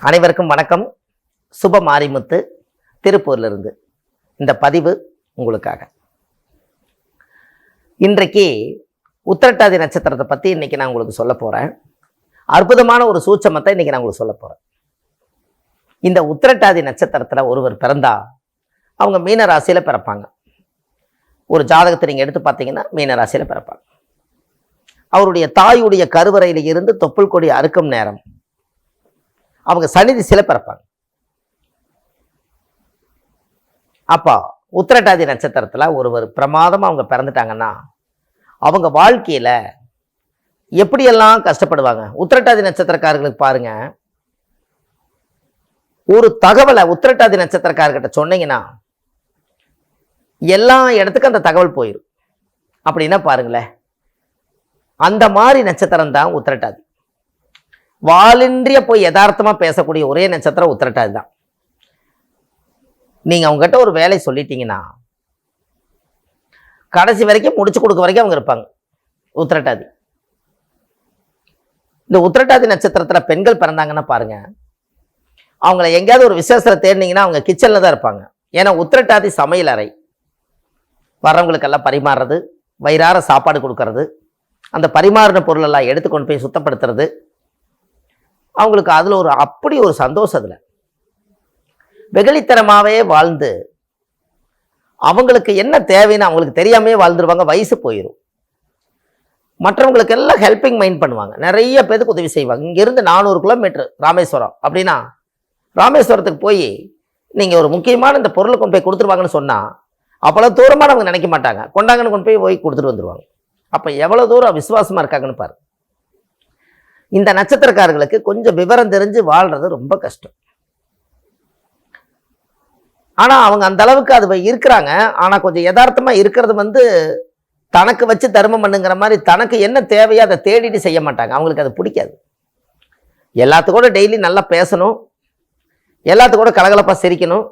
அனைவருக்கும் வணக்கம். சுப மாரிமுத்து திருப்பூர்லேருந்து இந்த பதிவு உங்களுக்காக. இன்றைக்கு உத்திரட்டாதி நட்சத்திரத்தை பற்றி இன்னைக்கு நான் உங்களுக்கு சொல்ல போகிறேன். அற்புதமான ஒரு சூட்சமத்தை இன்னைக்கு நான் உங்களுக்கு சொல்ல போகிறேன். இந்த உத்திரட்டாதி நட்சத்திரத்தில் ஒருவர் பிறந்தா அவங்க மீன ராசியில் பிறப்பாங்க. ஒரு ஜாதகத்தை நீங்கள் எடுத்து பார்த்தீங்கன்னா மீன ராசியில் பிறப்பாங்க. அவருடைய தாயுடைய கருவறையில் இருந்து தொப்புள் கொடி அறுக்கும் நேரம் அவங்க சனி திசையில் பிறப்பாங்க. அப்போ உத்திரட்டாதி நட்சத்திரத்தில் ஒருவர் பிரமாதமாக அவங்க பிறந்துட்டாங்கன்னா அவங்க வாழ்க்கையில் எப்படியெல்லாம் கஷ்டப்படுவாங்க. உத்திரட்டாதி நட்சத்திரக்காரர்களுக்கு பாருங்க, ஒரு தகவலை உத்திரட்டாதி நட்சத்திரக்காரர்கிட்ட சொன்னீங்கன்னா எல்லா இடத்துக்கும் அந்த தகவல் போயிடும். அப்படின்னா பாருங்களேன், அந்த மாதிரி நட்சத்திரம் தான் உத்திரட்டாதி. வாலின்றிய போய் யதார்த்தமாக பேசக்கூடிய ஒரே நட்சத்திரம் உத்திரட்டாதி தான். நீங்கள் அவங்ககிட்ட ஒரு வேலை சொல்லிட்டீங்கன்னா கடைசி வரைக்கும் முடிச்சு கொடுக்க வரைக்கும் அவங்க இருப்பாங்க உத்திரட்டாதி. இந்த உத்திரட்டாதி நட்சத்திரத்தில் பெண்கள் பிறந்தாங்கன்னா பாருங்க, அவங்கள எங்கேயாவது ஒரு விசேஷத்தில் தேடினீங்கன்னா அவங்க கிச்சனில் தான் இருப்பாங்க. ஏன்னா உத்திரட்டாதி சமையல் அறை, வர்றவங்களுக்கெல்லாம் பரிமாறுறது, வயிறார சாப்பாடு கொடுக்கறது, அந்த பரிமாறின பொருளெல்லாம் எடுத்து கொண்டு போய் சுத்தப்படுத்துறது, அவங்களுக்கு அதில் அப்படி ஒரு சந்தோஷம். அதில் வெகுளித்தனமாகவே வாழ்ந்து அவங்களுக்கு என்ன தேவைன்னு அவங்களுக்கு தெரியாமே வாழ்ந்துருவாங்க. வயசு போயிடும். மற்றவங்களுக்கு எல்லாம் ஹெல்பிங் மைண்ட் பண்ணுவாங்க. நிறைய பேருக்கு உதவி செய்வாங்க. இங்கேருந்து 400 கிலோமீட்டர் ராமேஸ்வரம் அப்படின்னா ராமேஸ்வரத்துக்கு போய் நீங்கள் ஒரு முக்கியமான இந்த பொருளை கொண்டு போய் கொடுத்துருவாங்கன்னு சொன்னால் அவ்வளோ தூரமாக அவங்க நினைக்க மாட்டாங்க. கொண்டாங்கன்னு கொண்டு போய் கொடுத்துட்டு வந்துடுவாங்க. அப்போ எவ்வளோ தூரம் விசுவாசமாக இருக்காங்கன்னு பாரு. இந்த நட்சத்திரக்காரர்களுக்கு கொஞ்சம் விவரம் தெரிஞ்சு வாழ்றது ரொம்ப கஷ்டம். ஆனால் அவங்க அந்த அளவுக்கு அது இருக்கிறாங்க. ஆனால் கொஞ்சம் யதார்த்தமாக இருக்கிறது தனக்கு வச்சு தர்மம் பண்ணுங்கிற மாதிரி தனக்கு என்ன தேவையோ அதை தேடிட்டு செய்ய மாட்டாங்க. அவங்களுக்கு அது பிடிக்காது. எல்லாத்துக்கூட டெய்லி நல்லா பேசணும், எல்லாத்துக்கூட கலகலப்பாக சிரிக்கணும்,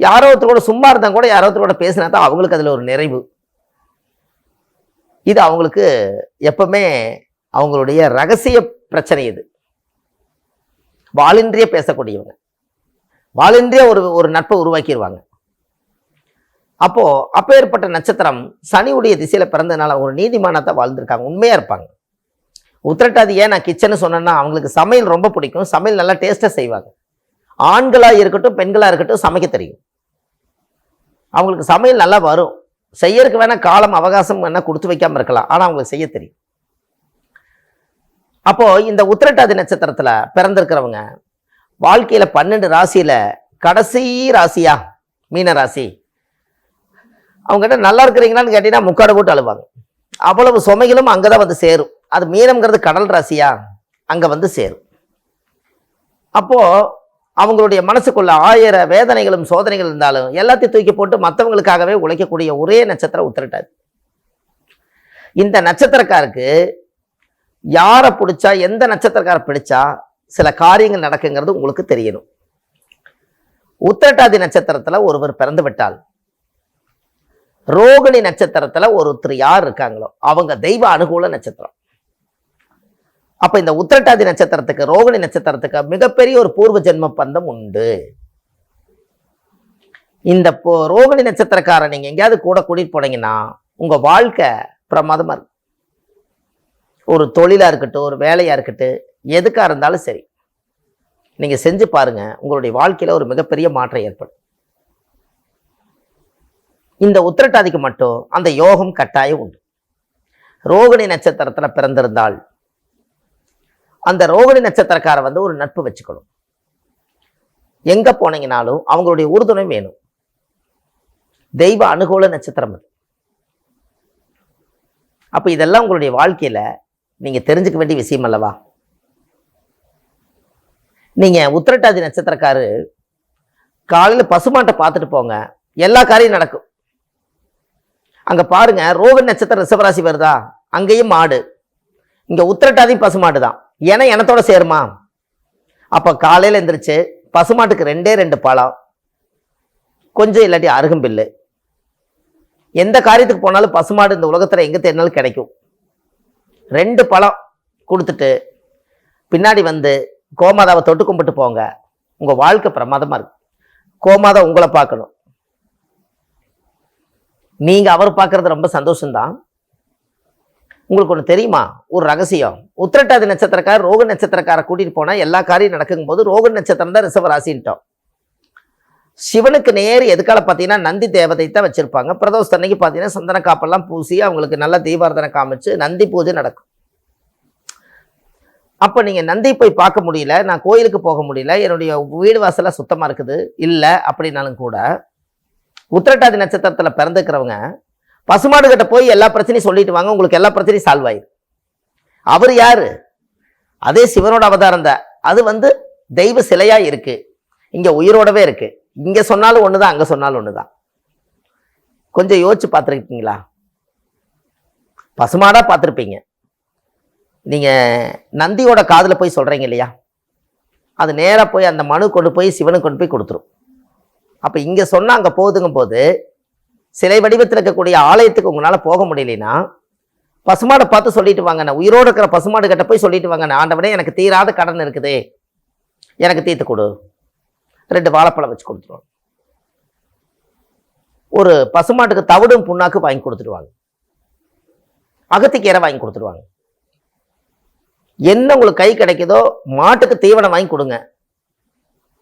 யாரோ ஒருத்தர் கூட சும்மா இருந்தால் கூட யாரோ ஒருத்தர் கூட பேசினா தான் அவங்களுக்கு அதில் ஒரு நிறைவு. இது அவங்களுக்கு எப்பவுமே அவங்களுடைய ரகசிய பிரச்சனை. இது வாலின்றிய பேசக்கூடியவங்க, வாலின்றிய ஒரு நட்பை உருவாக்கிடுவாங்க. அப்பேற்பட்ட நட்சத்திரம் சனியுடைய திசையில பிறந்ததுனால ஒரு நீதிமானத்தை வாழ்ந்திருக்காங்க, உண்மையா இருப்பாங்க. உத்திரட்டாதி ஏன் நான் கிச்சன்னு சொன்னேன்னா, அவங்களுக்கு சமையல் ரொம்ப பிடிக்கும். சமையல் நல்லா டேஸ்டா செய்வாங்க. ஆண்களா இருக்கட்டும் பெண்களா இருக்கட்டும் சமைக்க தெரியும். அவங்களுக்கு சமையல் நல்லா வரும். செய்யறதுக்கு வேணா காலம் அவகாசம் வேணா கொடுத்து வைக்காம இருக்கலாம், ஆனா அவங்களுக்கு செய்ய தெரியும். அப்போ இந்த உத்திரட்டாதி நட்சத்திரத்துல பிறந்திருக்கிறவங்க வாழ்க்கையில 12 ராசியில கடைசி ராசியா மீன ராசி. அவங்ககிட்ட நல்லா இருக்கிறீங்களான்னு கேட்டீங்கன்னா முக்காடு போட்டு அழுவாங்க. அவ்வளவு சுமைகளும் அங்கதான் சேரும். அது மீனம்ங்கிறது கடல் ராசியா, அங்க சேரும். அப்போ அவங்களுடைய மனசுக்குள்ள 1000 வேதனைகளும் சோதனைகள் இருந்தாலும் எல்லாத்தையும் தூக்கி போட்டு மற்றவங்களுக்காகவே உழைக்கக்கூடிய ஒரே நட்சத்திரம் உத்திரட்டாதி. இந்த நட்சத்திரக்காருக்கு யாரை பிடிச்சா, எந்த நட்சத்திரக்காரை பிடிச்சா சில காரியங்கள் நடக்குங்கிறது உங்களுக்கு தெரியணும். உத்திரட்டாதி நட்சத்திரத்துல ஒருவர் பிறந்து விட்டால், ரோகிணி நட்சத்திரத்துல ஒருத்தர் யார் இருக்காங்களோ அவங்க தெய்வ அனுகூல நட்சத்திரம். அப்ப இந்த உத்திரட்டாதி நட்சத்திரத்துக்கு ரோகிணி நட்சத்திரத்துக்கு மிகப்பெரிய ஒரு பூர்வ ஜென்ம பந்தம் உண்டு. இந்த ரோகிணி நட்சத்திரக்காரன் நீங்க எங்கேயாவது கூட கூட்டிட்டு போனீங்கன்னா உங்க வாழ்க்கை பிரமாதமா இருக்கும். ஒரு தொழிலா இருக்கட்டும், ஒரு வேலையா இருக்கட்டும், எதுக்கா இருந்தாலும் சரி நீங்க செஞ்சு பாருங்க, உங்களுடைய வாழ்க்கையில ஒரு மிகப்பெரிய மாற்றம் ஏற்படும். இந்த உத்திரட்டாதிக்கு மட்டும் அந்த யோகம் கட்டாயம் உண்டு. ரோகிணி நட்சத்திரத்துல பிறந்திருந்தால் அந்த ரோகிணி நட்சத்திரக்கார ஒரு நட்பு வச்சுக்கணும். எங்க போனீங்கனாலும் அவங்களுடைய உறுதுணை வேணும். தெய்வ அனுகூல நட்சத்திரம் அது. அப்ப இதெல்லாம் உங்களுடைய வாழ்க்கையில நீங்க தெரிஞ்சுக்க வேண்டிய விஷயம் அல்லவா? நீங்க உத்திரட்டாதி நட்சத்திரக்காரு காலையில பசுமாட்டை பார்த்துட்டு போங்க, எல்லா காரியம் நடக்கும். அங்க பாருங்க, ரோகிணி நட்சத்திரம் ரிஷபராசி வருதா, அங்கேயும் மாடு. இங்க உத்திரட்டாதி பசுமாடு தான். ஏன்னா எனத்தோட சேருமா? அப்ப காலையில எந்திரிச்சு பசுமாட்டுக்கு 2 பழம், கொஞ்சம் இல்லாட்டி அருகம்பில்லு, எந்த காரியத்துக்கு போனாலும் பசுமாடு இந்த உலகத்துல எங்க தேடினாலும் கிடைக்கும். 2 பழம் கொடுத்துட்டு பின்னாடி கோமாதாவை தொட்டு கும்பிட்டு போங்க, உங்க வாழ்க்கை பிரமாதமா இருக்கு. கோமாதா உங்களை பார்க்கணும், நீங்க அவர் பார்க்கறது ரொம்ப சந்தோஷம்தான். உங்களுக்கு ஒன்று தெரியுமா, ஒரு ரகசியம். உத்திரட்டாதி நட்சத்திரக்கார ரோக நட்சத்திரக்கார கூட்டிட்டு போனா எல்லா காரியம் நடக்கும் போது ரோக நட்சத்திரம் தான் ரிஷப ராசின்ட்டோம். சிவனுக்கு நேர் எதுக்கால பார்த்தீங்கன்னா நந்தி தேவதை தான் வச்சிருப்பாங்க. பிரதோஷ அன்னைக்கு பார்த்தீங்கன்னா சந்தன காப்பெல்லாம் பூசி அவங்களுக்கு நல்ல தீபாரதனை காமிச்சு நந்தி பூஜை நடக்கும். அப்போ நீங்கள் நந்தி போய் பார்க்க முடியல, நான் கோயிலுக்கு போக முடியல, என்னுடைய வீடு வாசலாம் சுத்தமாக இருக்குது இல்லை அப்படின்னாலும் கூட, உத்திரட்டாதி நட்சத்திரத்தில் பிறந்துக்கிறவங்க பசுமாடு கிட்ட போய் எல்லா பிரச்சனையும் சொல்லிட்டு வாங்க, உங்களுக்கு எல்லா பிரச்சனையும் சால்வ் ஆயிடும். அவர் யாரு? அதே சிவனோட அவதாரம் தான். அது தெய்வ சிலையா இருக்கு, இங்க உயிரோடவே இருக்கு. இங்க சொன்னாலும் ஒண்ணுதான், அங்க சொன்னாலும் ஒண்ணுதான். கொஞ்சம் யோசிச்சு பார்த்துருக்கீங்களா? பசுமாடா பார்த்துருப்பீங்க. நீங்க நந்தியோட காதுல போய் சொல்றீங்க இல்லையா, அது நேரா போய் அந்த மனு கொண்டு போய் சிவனுக்கு கொண்டு போய் கொடுத்துரும். அப்ப இங்க சொன்னா அங்க போகுதுங்கும் போது, சிலை வடிவத்தில் இருக்கக்கூடிய ஆலயத்துக்கு உங்களால போக முடியலன்னா பசுமாடை பார்த்து சொல்லிட்டு வாங்க, நான் உயிரோடு இருக்கிற பசுமாடு கிட்ட போய் சொல்லிட்டு வாங்க, ஆண்டவனே எனக்கு தீராத கடன் இருக்குது, எனக்கு தீர்த்து கொடு. 2 வாழைப்பழம் வச்சு கொடுத்துருவாங்க. ஒரு பசுமாட்டுக்கு தவிடும் புண்ணாக்கு வாங்கி கொடுத்துருவாங்க, அகத்திக்கீரை வாங்கி கொடுத்துருவாங்க. என்ன உங்களுக்கு கை கிடைக்குதோ மாட்டுக்கு தீவனம் வாங்கி கொடுங்க.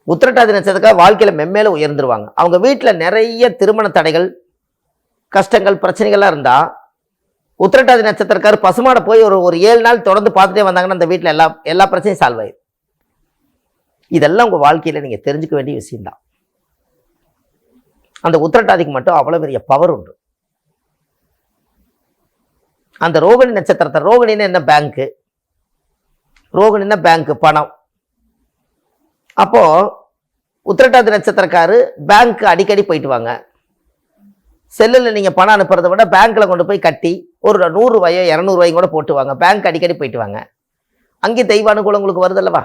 உத்திரட்டாதி நட்சத்திரக்கார வாழ்க்கையில மென்மேல உயர்ந்துருவாங்க. அவங்க வீட்டில் நிறைய திருமண தடைகள், கஷ்டங்கள், பிரச்சனைகள்லாம் இருந்தா உத்திரட்டாதி நட்சத்திரக்காரர் பசுமாடை போய் ஒரு 7 நாள் தொடர்ந்து பார்த்துட்டே வந்தாங்கன்னா அந்த வீட்டில் எல்லா பிரச்சனையும் சால்வ் ஆயிடும். இதெல்லாம் உங்க வாழ்க்கையில நீங்க தெரிஞ்சுக்க வேண்டிய விஷயம்தான். அந்த உத்திரட்டாதிக்கு மட்டும் அவ்வளவு பெரிய பவர் உண்டு. அந்த ரோகிணி நட்சத்திரத்தை, ரோகிணின்னு என்ன, பேங்க்கு. ரோகிணின்னா பேங்க், பணம். அப்போ உத்திரட்டாதி நட்சத்திரக்காரு பேங்க் அடிக்கடி போயிட்டு வாங்க. செல்லில் நீங்கள் பணம் அனுப்புறதை விட பேங்க்கில் கொண்டு போய் கட்டி ஒரு 100 ரூபாயோ 200 ரூபாயும் கூட போட்டு வாங்க. பேங்க் அடிக்கடி போயிட்டு வாங்க, அங்கே தெய்வ அனுகூலம் உங்களுக்கு வருது அல்லவா.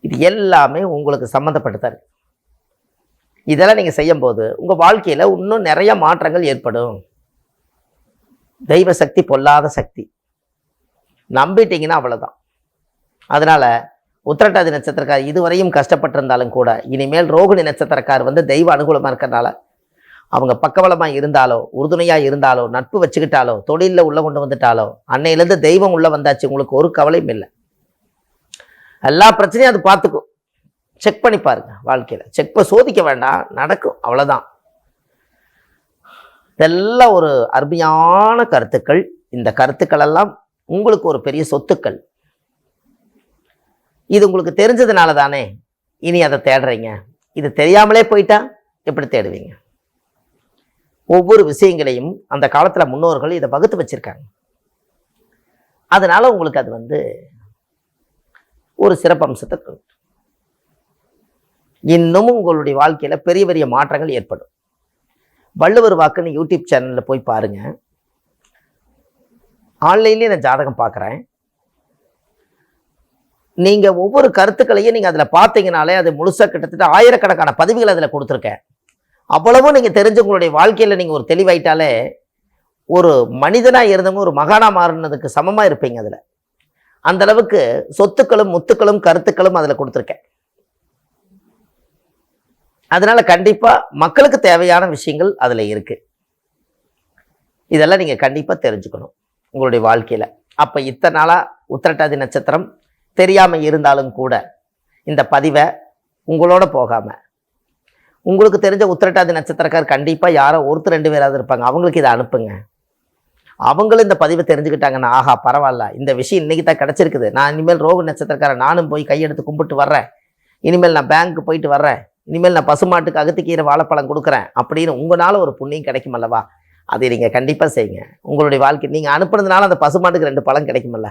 இது எல்லாமே உங்களுக்கு சம்மந்தப்பட்டுதான் இருக்கு. இதெல்லாம் நீங்கள் செய்யும் போது உங்கள் வாழ்க்கையில் இன்னும் நிறைய மாற்றங்கள் ஏற்படும். தெய்வ சக்தி பொல்லாத சக்தி, நம்பிட்டீங்கன்னா அவ்வளோதான். அதனால உத்திரட்டாதி நட்சத்திரக்கார் இதுவரையும் கஷ்டப்பட்டிருந்தாலும் கூட இனிமேல் ரோகிணி நட்சத்திரக்கார் தெய்வ அனுகூலமாக இருக்கிறனால அவங்க பக்கபலமாக இருந்தாலோ, உறுதுணையாக இருந்தாலோ, நட்பு வச்சுக்கிட்டாலோ, தொழிலில் உள்ள கொண்டு வந்துட்டாலோ, அன்னையிலேருந்து தெய்வம் உள்ள வந்தாச்சு, உங்களுக்கு ஒரு கவலையும் இல்லை. எல்லா பிரச்சனையும் அது பார்த்துக்கும். செக் பண்ணி பாருங்க வாழ்க்கையில். சோதிக்க வேண்டாம், நடக்கும், அவ்வளோதான். இதெல்லாம் ஒரு அருமையான கருத்துக்கள். இந்த கருத்துக்கள் எல்லாம் உங்களுக்கு ஒரு பெரிய சொத்துக்கள். இது உங்களுக்கு தெரிஞ்சதுனால தானே இனி அதை தேடுறீங்க. இது தெரியாமலே போயிட்டா எப்படி தேடுவீங்க? ஒவ்வொரு விஷயங்களையும் அந்த காலத்தில் முன்னோர்கள் இதை வகுத்து வச்சிருக்காங்க. அதனால உங்களுக்கு அது ஒரு சிறப்பம்சத்தை கொடுக்கும். இன்னமும் உங்களுடைய வாழ்க்கையில பெரிய பெரிய மாற்றங்கள் ஏற்படும். வள்ளுவர் வாக்குன்னு யூடியூப் சேனல்ல போய் பாருங்க. ஆன்லைன்லேயே நான் ஜாதகம் பார்க்குறேன். நீங்க ஒவ்வொரு கருத்துக்களையும் நீங்க அதில் பார்த்தீங்கனாலே அது முழுசா கிட்டத்தட்ட 1000கணக்கான பதிவுகள் அதில் கொடுத்துருக்கேன். அவ்வளவும் நீங்க தெரிஞ்சு உங்களுடைய வாழ்க்கையில நீங்க ஒரு தெளிவாயிட்டாலே ஒரு மனிதனா இருந்தவங்க ஒரு மகானா மாறினதுக்கு சமமா இருப்பீங்க. அதுல அந்த அளவுக்கு சொத்துக்களும் முத்துக்களும் கருத்துக்களும் அதுல கொடுத்துருக்கேன். அதனால கண்டிப்பா மக்களுக்கு தேவையான விஷயங்கள் அதுல இருக்கு. இதெல்லாம் நீங்க கண்டிப்பா தெரிஞ்சுக்கணும் உங்களுடைய வாழ்க்கையில. அப்ப இத்தனை நாளா உத்திரட்டாதி நட்சத்திரம் தெரியாம இருந்தாலும் கூட இந்த பதிவை உங்களோட போகாம, உங்களுக்கு தெரிஞ்ச உத்திரட்டாதி நட்சத்திரக்கார் கண்டிப்பா யாரோ 1-2 பேராவது இருப்பாங்க, அவங்களுக்கு இதை அனுப்புங்க. அவங்களும் இந்த பதிவை தெரிஞ்சுக்கிட்டாங்கன்னா ஆஹா பரவாயில்ல, இந்த விஷயம் இன்னைக்கு தான் கிடைச்சிருக்குது, நான் இனிமேல் ரோக நட்சத்திரக்காரன் நானும் போய் கையெடுத்து கும்பிட்டு வர்றேன், இனிமேல் நான் பேங்க்கு போயிட்டு வர்றேன், இனிமேல் நான் பசுமாட்டுக்கு அகத்திக்கீரை வாழைப்பழம் கொடுக்குறேன் அப்படின்னு உங்களால ஒரு புண்ணியம் கிடைக்கும் அல்லவா. அதை நீங்க கண்டிப்பா செய்யுங்க. உங்களுடைய வாழ்க்கை நீங்க அனுப்புனதுனால அந்த பசுமாட்டுக்கு 2 பழம் கிடைக்குமல்ல,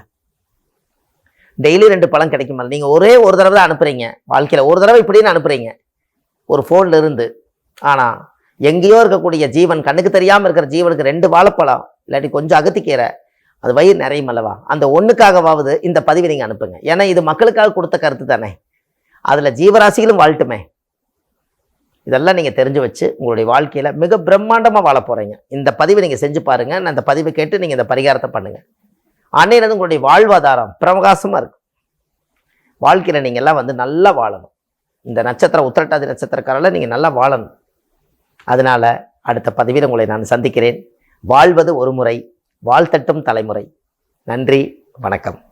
டெய்லி 2 பழம் கிடைக்குமல்ல. நீங்க ஒரே ஒரு தடவை தான் அனுப்புறீங்க, வாழ்க்கையில ஒரு தடவை இப்படின்னு அனுப்புறீங்க ஒரு ஃபோன்ல இருந்து. ஆனா எங்கேயோ இருக்கக்கூடிய ஜீவன், கண்ணுக்கு தெரியாம இருக்கிற ஜீவனுக்கு 2 வாழைப்பழம் இல்லாட்டி கொஞ்சம் அகத்திக்கீரை, அது வயிறு நிறையும் அல்லவா. அந்த ஒண்ணுக்காகவாவது இந்த பதிவை நீங்க அனுப்புங்க. ஏன்னா இது மக்களுக்காக கொடுத்த கருத்து தானே, அதுல ஜீவராசிகளும் வாழ்ட்டுமே. இதெல்லாம் நீங்க தெரிஞ்சு வச்சு உங்களுடைய வாழ்க்கையில மிக பிரம்மாண்டமா வாழ போறீங்க. இந்த பதிவை நீங்க செஞ்சு பாருங்க. நான் இந்த பதிவை கேட்டு நீங்க இந்த பரிகாரத்தை பண்ணுங்க. அன்னையிலிருந்து உங்களுடைய வாழ்வாதாரம் பிரகாசமா இருக்கும். வாழ்க்கையில் நீங்கள் எல்லாம் வந்து நல்லா வாழணும். இந்த நட்சத்திரம் உத்திரட்டாதி நட்சத்திரக்காரில் நீங்கள் நல்லா வாழணும். அதனால அடுத்த பதிவில் உங்களை நான் சந்திக்கிறேன். வாழ்வது ஒரு முறை, வாழ்த்தட்டும் தலைமுறை. நன்றி, வணக்கம்.